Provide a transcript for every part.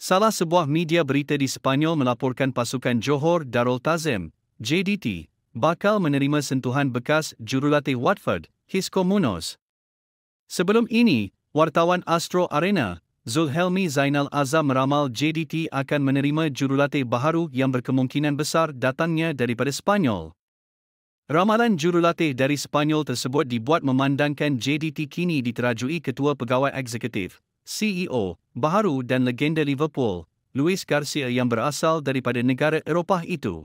Salah sebuah media berita di Sepanyol melaporkan pasukan Johor Darul Tazim, JDT, bakal menerima sentuhan bekas jurulatih Watford, Xisco Munoz. Sebelum ini, wartawan Astro Arena, Zulhelmi Zainal Azam meramal JDT akan menerima jurulatih baharu yang berkemungkinan besar datangnya daripada Sepanyol. Ramalan jurulatih dari Sepanyol tersebut dibuat memandangkan JDT kini diterajui Ketua Pegawai Eksekutif, CEO, baharu dan legenda Liverpool, Luis Garcia yang berasal daripada negara Eropah itu.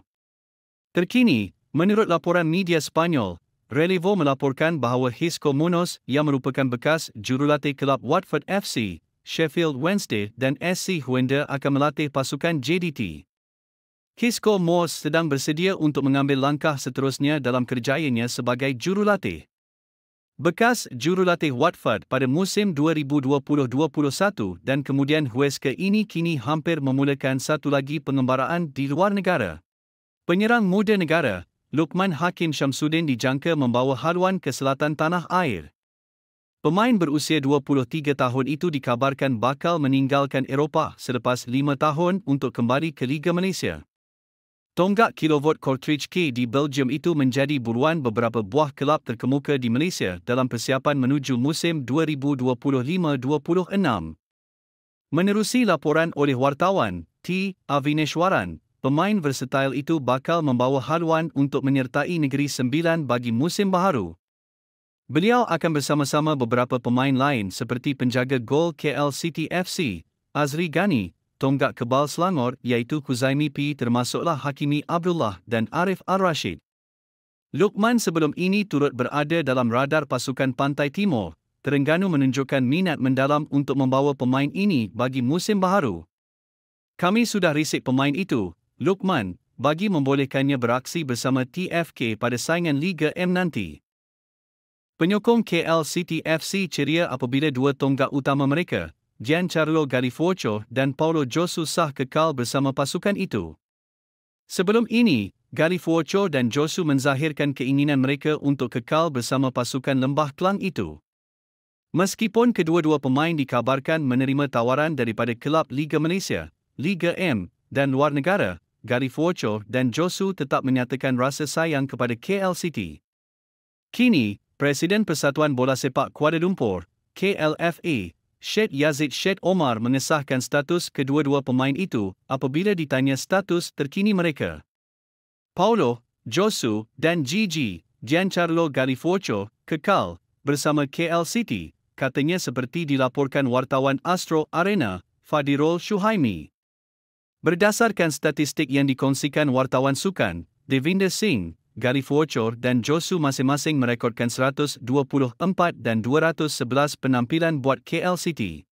Terkini, menurut laporan media Sepanyol, Relevo melaporkan bahawa Xisco Munoz yang merupakan bekas jurulatih kelab Watford FC, Sheffield Wednesday dan SC Huenda akan melatih pasukan JDT. Xisco Munoz sedang bersedia untuk mengambil langkah seterusnya dalam kerjayanya sebagai jurulatih. Bekas jurulatih Watford pada musim 2020-21 dan kemudian Huesca ini kini hampir memulakan satu lagi pengembaraan di luar negara. Penyerang muda negara, Lukman Hakim Syamsuddin dijangka membawa haluan ke selatan tanah air. Pemain berusia 23 tahun itu dikabarkan bakal meninggalkan Eropah selepas 5 tahun untuk kembali ke Liga Malaysia. Tonggak kilovolt Kortrijk K di Belgium itu menjadi buruan beberapa buah kelab terkemuka di Malaysia dalam persiapan menuju musim 2025-26. Menerusi laporan oleh wartawan, T. Avineshwaran, pemain versatile itu bakal membawa haluan untuk menyertai Negeri Sembilan bagi musim baharu. Beliau akan bersama-sama beberapa pemain lain seperti penjaga gol KL City FC, Azri Ghani, tonggak kebal Selangor iaitu Kuzaimi P termasuklah Hakimi Abdullah dan Arif Al-Rashid. Lukman sebelum ini turut berada dalam radar pasukan Pantai Timur, Terengganu menunjukkan minat mendalam untuk membawa pemain ini bagi musim baharu. Kami sudah risik pemain itu, Lukman, bagi membolehkannya beraksi bersama TFK pada saingan Liga M nanti. Penyokong KL City FC ceria apabila dua tonggak utama mereka, Giancarlo Gallifuoco dan Paulo Josu sah kekal bersama pasukan itu. Sebelum ini, Gallifuoco dan Josu menzahirkan keinginan mereka untuk kekal bersama pasukan Lembah Kelang itu. Meskipun kedua-dua pemain dikabarkan menerima tawaran daripada kelab Liga Malaysia, Liga M dan luar negara, Gallifuoco dan Josu tetap menyatakan rasa sayang kepada KL City. Kini, Presiden Persatuan Bola Sepak Kuala Lumpur, KLFA, Syed Yazid Syed Omar mengesahkan status kedua-dua pemain itu apabila ditanya status terkini mereka. Paulo, Josu dan Giancarlo Gallifuoco kekal bersama KL City, katanya seperti dilaporkan wartawan Astro Arena, Fadirul Shuhaimi. Berdasarkan statistik yang dikongsikan wartawan sukan, Devinder Singh, Gallifuoco dan Josu masing-masing merekodkan 124 dan 211 penampilan buat KL City.